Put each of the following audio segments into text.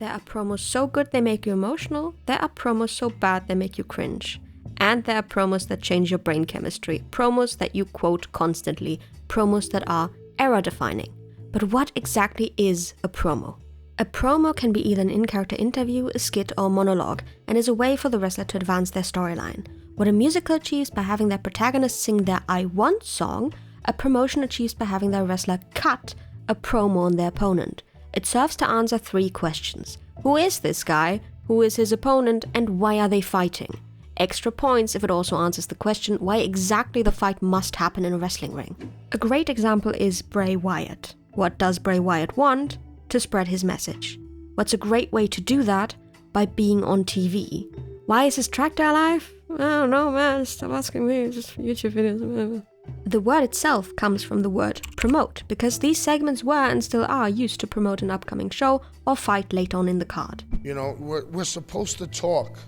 There are promos so good they make you emotional, there are promos so bad they make you cringe. And there are promos that change your brain chemistry, promos that you quote constantly, promos that are era-defining. But what exactly is a promo? A promo can be either an in-character interview, a skit, or a monologue, and is a way for the wrestler to advance their storyline. What a musical achieves by having their protagonist sing their I Want song, a promotion achieves by having their wrestler cut a promo on their opponent. It serves to answer 3 questions. Who is this guy? Who is his opponent? And why are they fighting? Extra points if it also answers the question why exactly the fight must happen in a wrestling ring. A great example is Bray Wyatt. What does Bray Wyatt want? To spread his message. What's a great way to do that? By being on TV. Why is his track there alive? I don't know, man. Stop asking me. It's just YouTube videos. The word itself comes from the word promote, because these segments were and still are used to promote an upcoming show or fight later on in the card. You know, we're supposed to talk,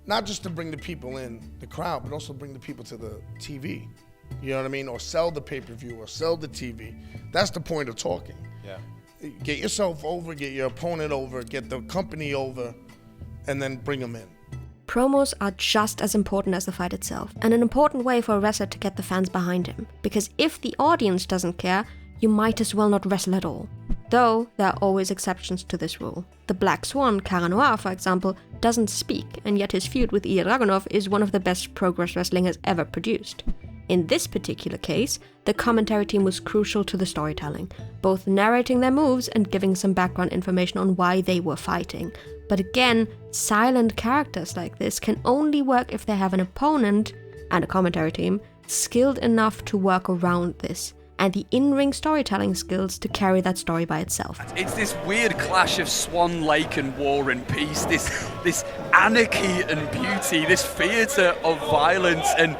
not just to bring the people in the crowd, but also bring the people to the TV. You know what I mean? Or sell the pay-per-view or sell the TV. That's the point of talking. Yeah. Get yourself over, get your opponent over, get the company over, and then bring them in. Promos are just as important as the fight itself, and an important way for a wrestler to get the fans behind him. Because if the audience doesn't care, you might as well not wrestle at all. Though, there are always exceptions to this rule. The Black Swan, Cara Noir, for example, doesn't speak, and yet his feud with Ilya Dragunov is one of the best Progress Wrestling has ever produced. In this particular case, the commentary team was crucial to the storytelling, both narrating their moves and giving some background information on why they were fighting. But again, silent characters like this can only work if they have an opponent, and a commentary team, skilled enough to work around this, and the in-ring storytelling skills to carry that story by itself. It's this weird clash of Swan Lake and War and Peace, this anarchy and beauty, this theatre of violence. And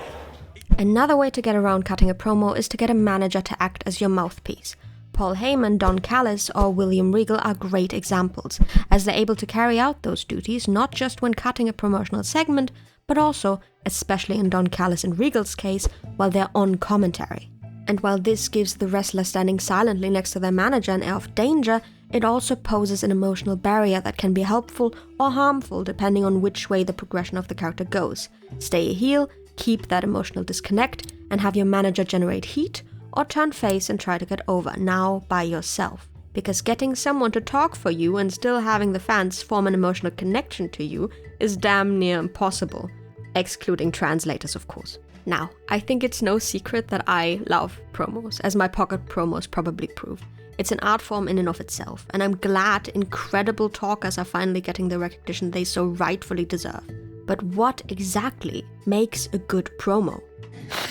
another way to get around cutting a promo is to get a manager to act as your mouthpiece. Paul Heyman, Don Callis, or William Regal are great examples, as they're able to carry out those duties not just when cutting a promotional segment, but also, especially in Don Callis and Regal's case, while they're on commentary. And while this gives the wrestler standing silently next to their manager an air of danger, it also poses an emotional barrier that can be helpful or harmful depending on which way the progression of the character goes. Stay a heel, keep that emotional disconnect, and have your manager generate heat, or turn face and try to get over, now by yourself. Because getting someone to talk for you and still having the fans form an emotional connection to you is damn near impossible. Excluding translators, of course. Now, I think it's no secret that I love promos, as my pocket promos probably prove. It's an art form in and of itself, and I'm glad incredible talkers are finally getting the recognition they so rightfully deserve. But what exactly makes a good promo?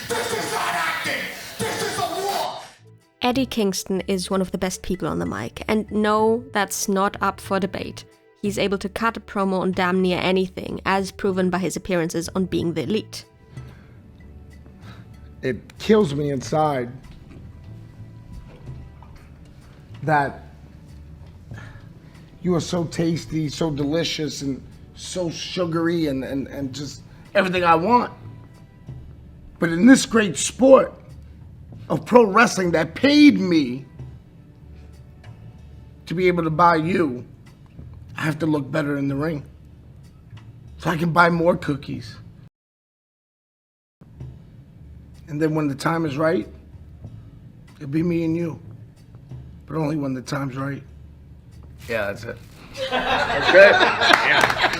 This is not acting! This is a war! Eddie Kingston is one of the best people on the mic, and no, that's not up for debate. He's able to cut a promo on damn near anything, as proven by his appearances on Being the Elite. It kills me inside that you are so tasty, so delicious, and so sugary, and just everything I want. But in this great sport of pro wrestling that paid me to be able to buy you, I have to look better in the ring so I can buy more cookies. And then when the time is right, it'll be me and you. But only when the time's right. Yeah, that's it. That's good. Yeah.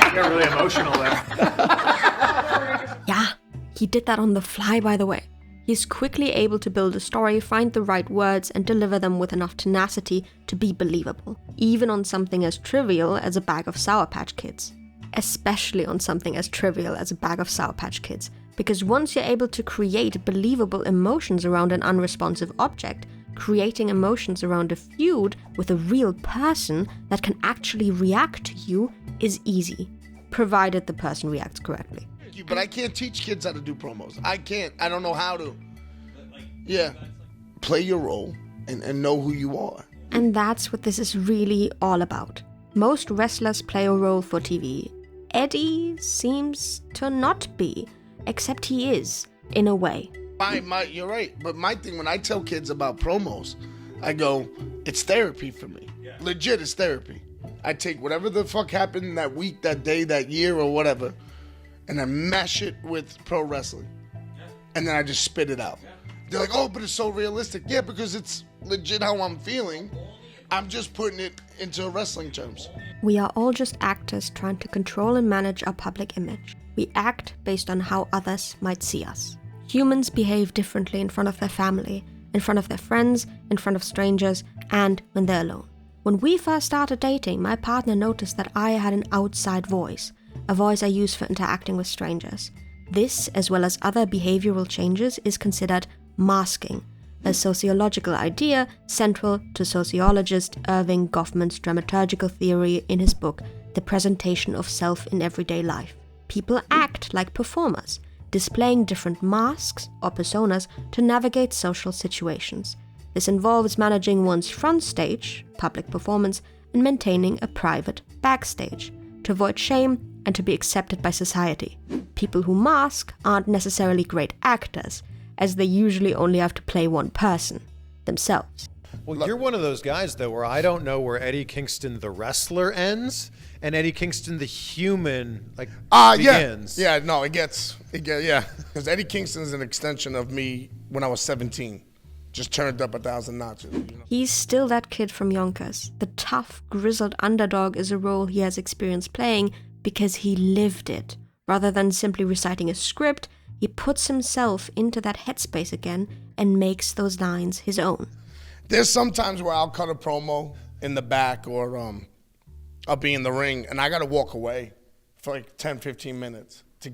You got really emotional there. Yeah, he did that on the fly, by the way. He's quickly able to build a story, find the right words, and deliver them with enough tenacity to be believable. Even on something as trivial as a bag of Sour Patch Kids. Especially on something as trivial as a bag of Sour Patch Kids. Because once you're able to create believable emotions around an unresponsive object, creating emotions around a feud with a real person that can actually react to you is easy, provided the person reacts correctly. But I can't teach kids how to do promos. I can't. I don't know how to. Yeah. Play your role and know who you are. And that's what this is really all about. Most wrestlers play a role for TV. Eddie seems to not be, except he is, in a way. You're right. But my thing, when I tell kids about promos, I go, it's therapy for me. Yeah. Legit, it's therapy. I take whatever the fuck happened that week, that day, that year, or whatever, and I mash it with pro wrestling. And then I just spit it out. They're like, oh, but it's so realistic. Yeah, because it's legit how I'm feeling. I'm just putting it into wrestling terms. We are all just actors trying to control and manage our public image. We act based on how others might see us. Humans behave differently in front of their family, in front of their friends, in front of strangers, and when they're alone. When we first started dating, my partner noticed that I had an outside voice, a voice I use for interacting with strangers. This, as well as other behavioral changes, is considered masking, a sociological idea central to sociologist Irving Goffman's dramaturgical theory in his book, The Presentation of Self in Everyday Life. People act like performers, displaying different masks or personas to navigate social situations. This involves managing one's front stage, public performance, and maintaining a private backstage, to avoid shame and to be accepted by society. People who mask aren't necessarily great actors, as they usually only have to play one person, themselves. Well, you're one of those guys, though, where I don't know where Eddie Kingston the wrestler ends and Eddie Kingston the human begins. Yeah, no, it gets, yeah. Because Eddie Kingston is an extension of me when I was 17. Just turned up 1,000 notches. You know? He's still that kid from Yonkers. The tough, grizzled underdog is a role he has experience playing because he lived it. Rather than simply reciting a script, he puts himself into that headspace again and makes those lines his own. There's some times where I'll cut a promo in the back or I'll be in the ring and I got to walk away for like 10, 15 minutes to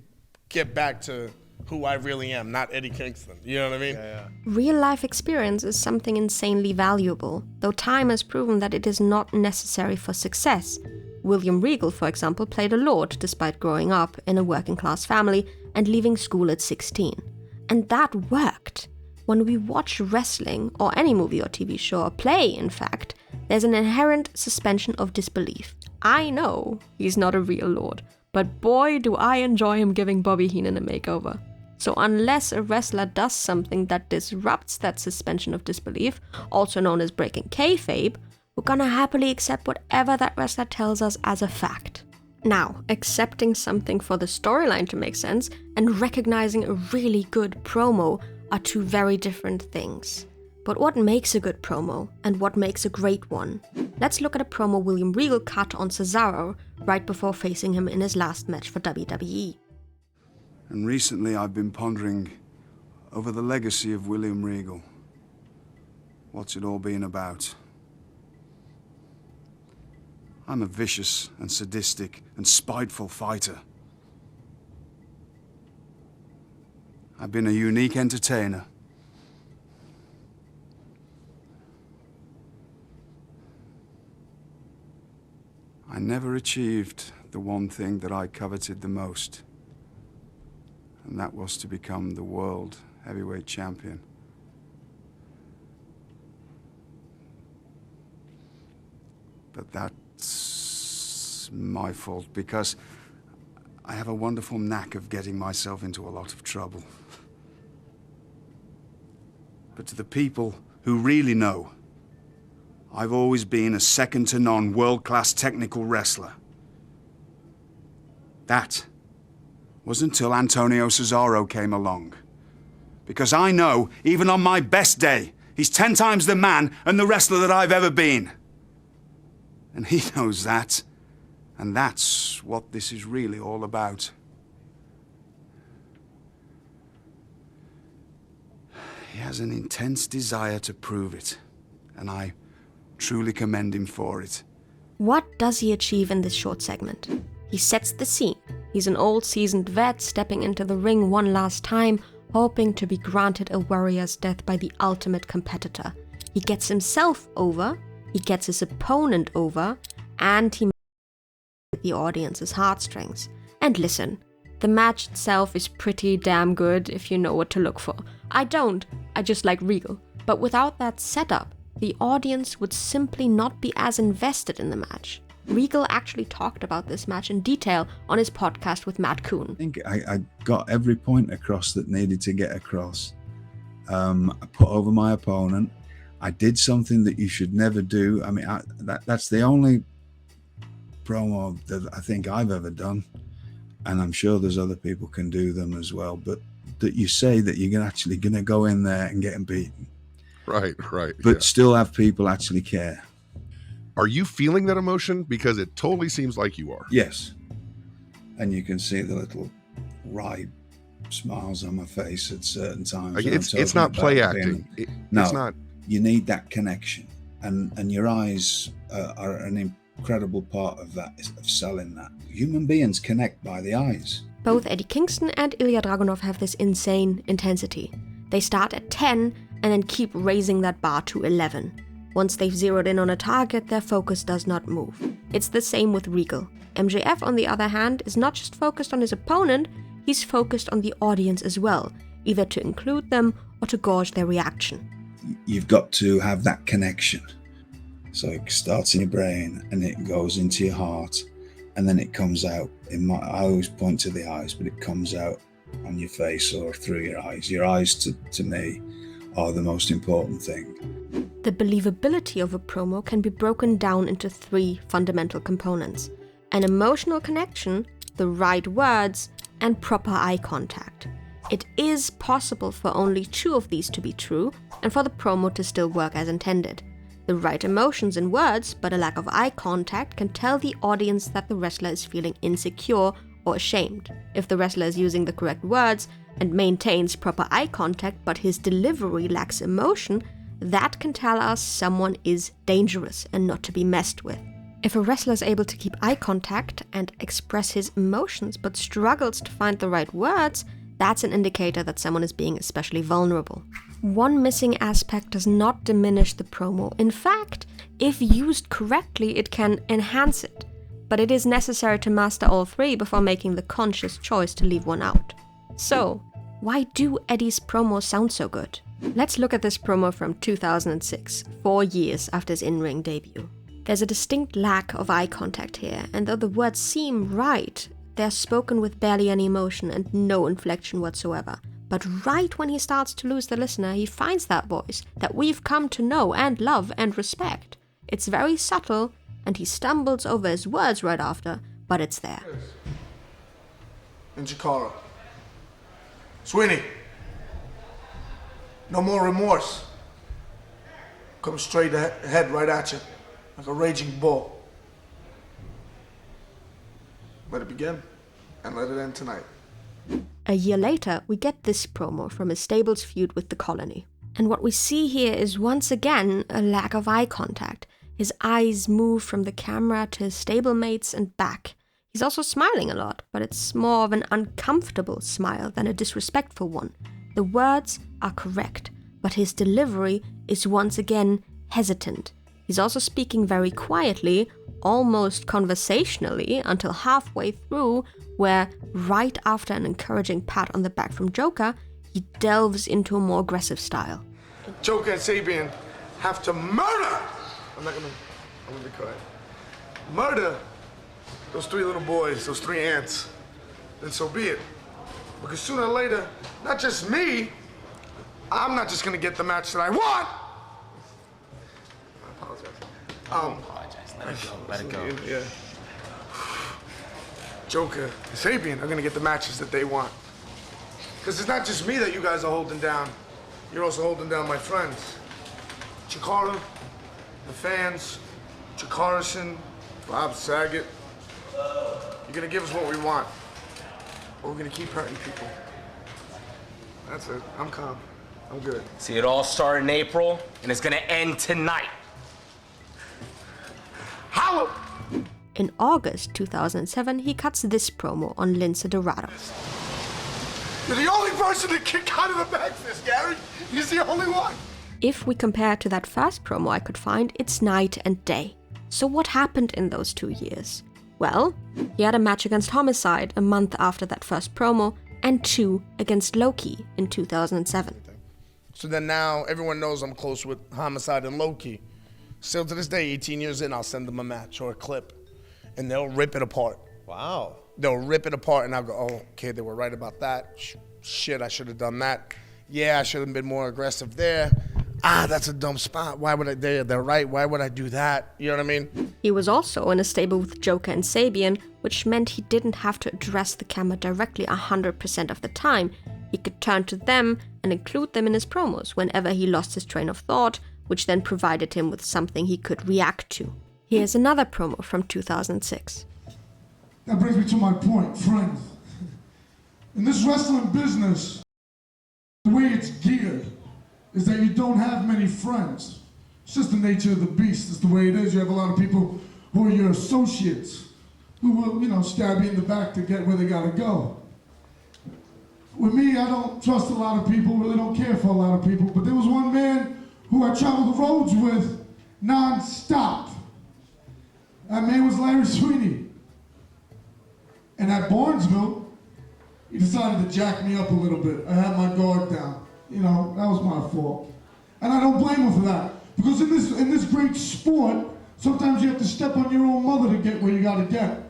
get back to who I really am, not Eddie Kingston. You know what I mean? Yeah. Real life experience is something insanely valuable, though time has proven that it is not necessary for success. William Regal, for example, played a lord despite growing up in a working class family and leaving school at 16. And that worked. When we watch wrestling, or any movie or TV show, or play, in fact, there's an inherent suspension of disbelief. I know he's not a real lord, but boy do I enjoy him giving Bobby Heenan a makeover. So unless a wrestler does something that disrupts that suspension of disbelief, also known as breaking kayfabe, we're gonna happily accept whatever that wrestler tells us as a fact. Now, accepting something for the storyline to make sense and recognizing a really good promo are two very different things. But what makes a good promo and what makes a great one? Let's look at a promo William Regal cut on Cesaro right before facing him in his last match for WWE. And recently I've been pondering over the legacy of William Regal. What's it all been about? I'm a vicious and sadistic and spiteful fighter. I've been a unique entertainer. I never achieved the one thing that I coveted the most, and that was to become the world heavyweight champion. But that's my fault, because I have a wonderful knack of getting myself into a lot of trouble. But to the people who really know, I've always been a second-to-none world-class technical wrestler. That was until Antonio Cesaro came along. Because I know, even on my best day, he's 10 times the man and the wrestler that I've ever been. And he knows that. And that's what this is really all about. He has an intense desire to prove it. And I truly commend him for it. What does he achieve in this short segment? He sets the scene. He's an old seasoned vet stepping into the ring one last time, hoping to be granted a warrior's death by the ultimate competitor. He gets himself over, he gets his opponent over, and he with the audience's heartstrings. And listen, the match itself is pretty damn good if you know what to look for. I don't, I just like Regal. But without that setup, the audience would simply not be as invested in the match. Regal actually talked about this match in detail on his podcast with Matt Coon. I think I got every point across that needed to get across. I put over my opponent. I did something that you should never do. I mean, that's the only promo that I think I've ever done, and I'm sure there's other people can do them as well, but that you say that you're actually going to go in there and get them beaten. Right. But still have people actually care. Are you feeling that emotion? Because it totally seems like you are. Yes. And you can see the little wry smiles on my face at certain times. Like it's not play acting. No, it's not. You need that connection. And your eyes are an incredible part of that, of selling that. Human beings connect by the eyes. Both Eddie Kingston and Ilya Dragunov have this insane intensity. They start at 10 and then keep raising that bar to 11. Once they've zeroed in on a target, their focus does not move. It's the same with Regal. MJF, on the other hand, is not just focused on his opponent, he's focused on the audience as well, either to include them or to gauge their reaction. You've got to have that connection. So it starts in your brain and it goes into your heart and then it comes out. I always point to the eyes, but it comes out on your face or through your eyes. Your eyes, to me, are the most important thing. The believability of a promo can be broken down into 3 fundamental components: an emotional connection, the right words, and proper eye contact. It is possible for only 2 of these to be true, and for the promo to still work as intended. The right emotions and words, but a lack of eye contact, can tell the audience that the wrestler is feeling insecure or ashamed. If the wrestler is using the correct words and maintains proper eye contact, but his delivery lacks emotion, that can tell us someone is dangerous and not to be messed with. If a wrestler is able to keep eye contact and express his emotions but struggles to find the right words, that's an indicator that someone is being especially vulnerable. One missing aspect does not diminish the promo. In fact, if used correctly, it can enhance it. But it is necessary to master all 3 before making the conscious choice to leave one out. So, why do Eddie's promos sound so good? Let's look at this promo from 2006, 4 years after his in-ring debut. There's a distinct lack of eye contact here, and though the words seem right, they're spoken with barely any emotion and no inflection whatsoever. But right when he starts to lose the listener, he finds that voice that we've come to know and love and respect. It's very subtle, and he stumbles over his words right after, but it's there. And Chikara. Sweeney. No more remorse. Come straight ahead right at you, like a raging bull. Let it begin, and let it end tonight. A year later, we get this promo from his stable's feud with the Colony. And what we see here is once again a lack of eye contact. His eyes move from the camera to his stablemates and back. He's also smiling a lot, but it's more of an uncomfortable smile than a disrespectful one. The words are correct, but his delivery is once again hesitant. He's also speaking very quietly, almost conversationally, until halfway through, where right after an encouraging pat on the back from Joker, he delves into a more aggressive style. Joker and Sabian have to murder! I'm gonna be quiet. Murder those 3 little boys, those 3 ants. Then so be it. Because sooner or later, not just me, I'm not just gonna get the match that I want! I apologize. Let it go. Yeah. Joker and Sabian are gonna get the matches that they want. Because it's not just me that you guys are holding down. You're also holding down my friends. Chikara, the fans, Chikarison, Bob Saget. You're gonna give us what we want. Or we're gonna keep hurting people. That's it. I'm calm. I'm good. See, it all started in April, and it's gonna end tonight. How? In August 2007, he cuts this promo on Lince Dorado. You're the only person to kick out of the back fist, Gary. He's the only one. If we compare to that first promo I could find, it's night and day. So what happened in those 2 years? Well, he had a match against Homicide a month after that first promo, and 2 against Loki in 2007. So then now everyone knows I'm close with Homicide and Loki. Still to this day, 18 years in, I'll send them a match or a clip, and they'll rip it apart. Wow. They'll rip it apart, and I'll go, oh, okay, they were right about that. Shit, I should have done that. Yeah, I should have been more aggressive there. that's a dumb spot. Why would I, they're right, why would I do that? You know what I mean? He was also in a stable with Joker and Sabian, which meant he didn't have to address the camera directly 100% of the time. He could turn to them and include them in his promos whenever he lost his train of thought, which then provided him with something he could react to. Here's another promo from 2006. That brings me to my point, friends. In this wrestling business, the way it's geared is that you don't have many friends. It's just the nature of the beast. It's the way it is. You have a lot of people who are your associates, who will, stab you in the back to get where they gotta go. With me, I don't trust a lot of people, really don't care for a lot of people, but there was one man who I traveled the roads with non-stop. That man was Larry Sweeney. And at Barnesville, he decided to jack me up a little bit. I had my guard down. That was my fault. And I don't blame him for that. Because in this great sport, sometimes you have to step on your own mother to get where you gotta get.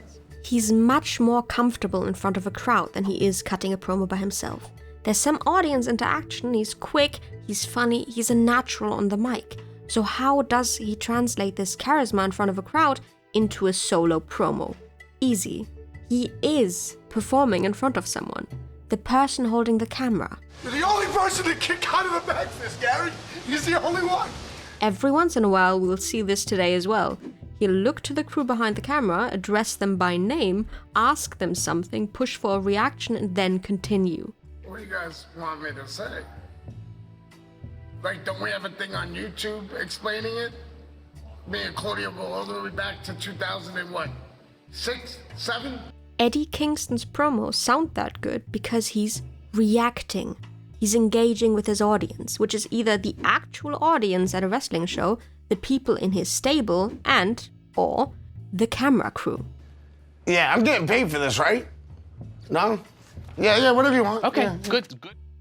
He's much more comfortable in front of a crowd than he is cutting a promo by himself. There's some audience interaction, he's quick, he's funny, he's a natural on the mic. So how does he translate this charisma in front of a crowd into a solo promo? Easy. He is performing in front of someone. The person holding the camera. You're the only person to kick out of the back fist, Gary. He's the only one. Every once in a while, we'll see this today as well. He'll look to the crew behind the camera, address them by name, ask them something, push for a reaction, and then continue. What do you guys want me to say? Like, don't we have a thing on YouTube explaining it? Me and Claudio go all the way back to 2006, 7? Eddie Kingston's promos sound that good because he's reacting. He's engaging with his audience, which is either the actual audience at a wrestling show, the people in his stable, or the camera crew. Yeah, I'm getting paid for this, right? No? Yeah, whatever you want. Okay, Yeah. good.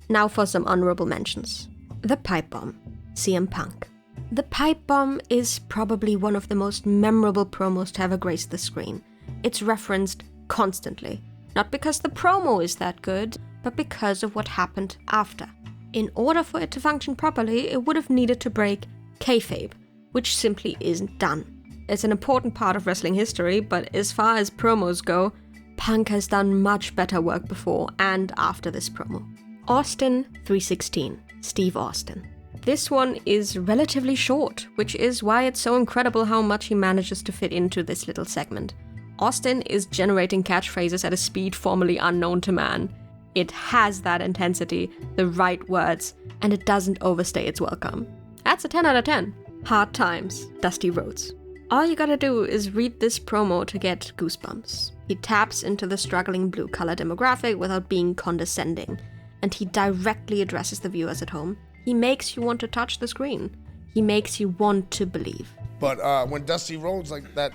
Now for some honorable mentions. The Pipe Bomb, CM Punk. The Pipe Bomb is probably one of the most memorable promos to ever grace the screen. It's referenced constantly, not because the promo is that good, but because of what happened after. In order for it to function properly, it would have needed to break kayfabe, which simply isn't done. It's an important part of wrestling history, but as far as promos go, Punk has done much better work before and after this promo. Austin 316, Steve Austin. This one is relatively short, which is why it's so incredible how much he manages to fit into this little segment. Austin is generating catchphrases at a speed formerly unknown to man. It has that intensity, the right words, and it doesn't overstay its welcome. That's a 10 out of 10. Hard times, Dusty Rhodes. All you gotta do is read this promo to get goosebumps. He taps into the struggling blue-collar demographic without being condescending, and he directly addresses the viewers at home. He makes you want to touch the screen. He makes you want to believe. But when Dusty Rhodes, like that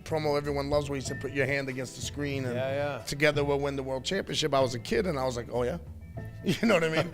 promo everyone loves where he said put your hand against the screen and together we'll win the world championship, I was a kid and I was like, oh yeah? You know what I mean?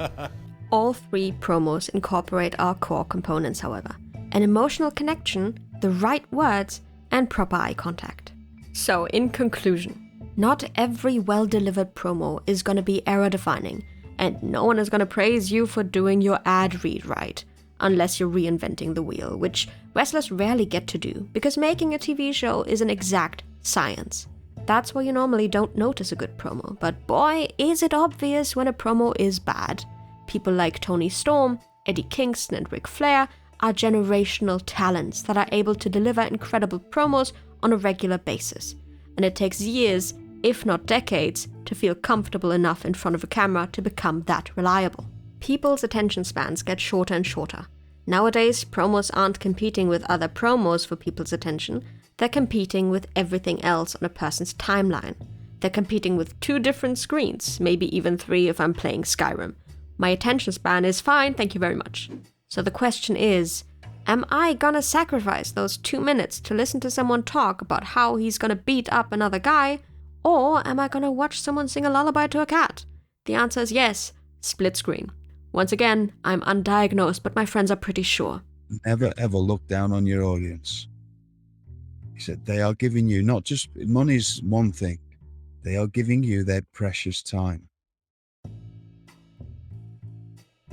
All three promos incorporate our core components, however. An emotional connection, the right words, and proper eye contact. So, in conclusion, not every well-delivered promo is going to be era-defining, and no one is going to praise you for doing your ad read right, unless you're reinventing the wheel, which wrestlers rarely get to do, because making a TV show is an exact science. That's why you normally don't notice a good promo, but boy, is it obvious when a promo is bad. People like Tony Storm, Eddie Kingston, and Ric Flair are generational talents that are able to deliver incredible promos on a regular basis. And it takes years, if not decades, to feel comfortable enough in front of a camera to become that reliable. People's attention spans get shorter and shorter. Nowadays, promos aren't competing with other promos for people's attention, they're competing with everything else on a person's timeline. They're competing with 2 different screens, maybe even 3 if I'm playing Skyrim. My attention span is fine, thank you very much. So the question is, am I gonna sacrifice those 2 minutes to listen to someone talk about how he's gonna beat up another guy, or am I gonna watch someone sing a lullaby to a cat? The answer is yes, split screen. Once again, I'm undiagnosed, but my friends are pretty sure. Never ever look down on your audience. He said they are giving you, not just money's one thing, they are giving you their precious time.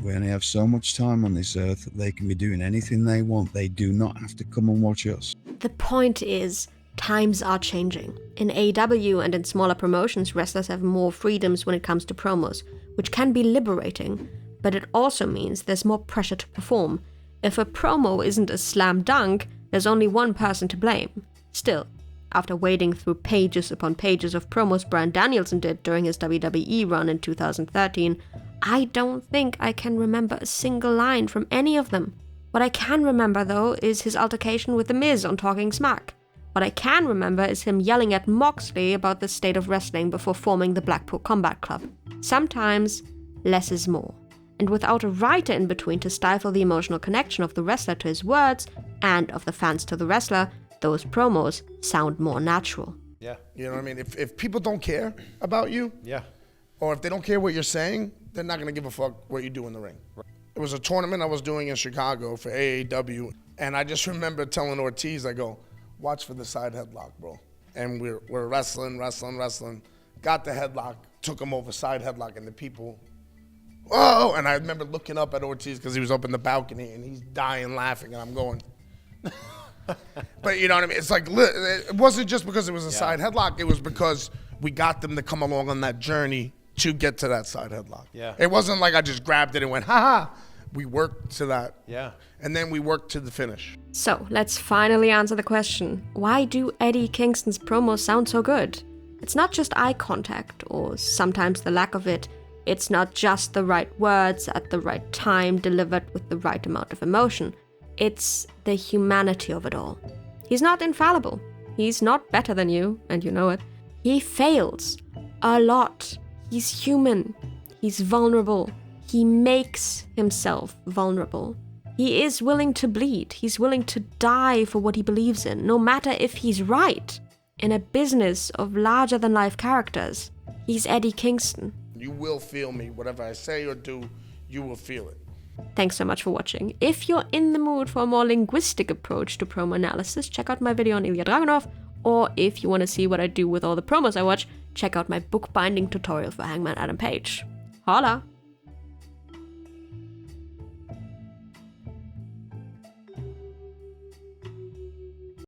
We only have so much time on this earth that they can be doing anything they want. They do not have to come and watch us. The point is, times are changing. In AEW and in smaller promotions, wrestlers have more freedoms when it comes to promos, which can be liberating, but it also means there's more pressure to perform. If a promo isn't a slam dunk, there's only one person to blame. Still, after wading through pages upon pages of promos Bryan Danielson did during his WWE run in 2013, I don't think I can remember a single line from any of them. What I can remember, though, is his altercation with The Miz on Talking Smack. What I can remember is him yelling at Moxley about the state of wrestling before forming the Blackpool Combat Club. Sometimes, less is more. And without a writer in between to stifle the emotional connection of the wrestler to his words and of the fans to the wrestler, those promos sound more natural. Yeah. You know what I mean? If people don't care about you, Yeah. or if they don't care what you're saying, they're not going to give a fuck what you do in the ring. It was a tournament I was doing in Chicago for AAW, and I just remember telling Ortiz, I go, watch for the side headlock, bro. And we're wrestling. Got the headlock, took him over side headlock, and the people, whoa! And I remember looking up at Ortiz because he was up in the balcony, and he's dying laughing, and I'm going. But you know what I mean? It's like, it wasn't just because it was a side headlock. It was because we got them to come along on that journey to get to that side headlock. Yeah. It wasn't like I just grabbed it and went, ha-ha. We worked to that. Yeah. And then we worked to the finish. So, let's finally answer the question. Why do Eddie Kingston's promos sound so good? It's not just eye contact, or sometimes the lack of it. It's not just the right words at the right time delivered with the right amount of emotion. It's the humanity of it all. He's not infallible. He's not better than you, and you know it. He fails. A lot. He's human. He's vulnerable. He makes himself vulnerable. He is willing to bleed. He's willing to die for what he believes in, no matter if he's right. In a business of larger-than-life characters, he's Eddie Kingston. You will feel me. Whatever I say or do, you will feel it. Thanks so much for watching. If you're in the mood for a more linguistic approach to promo analysis, check out my video on Ilya Dragunov, or if you want to see what I do with all the promos I watch, check out my bookbinding tutorial for Hangman Adam Page. Holla!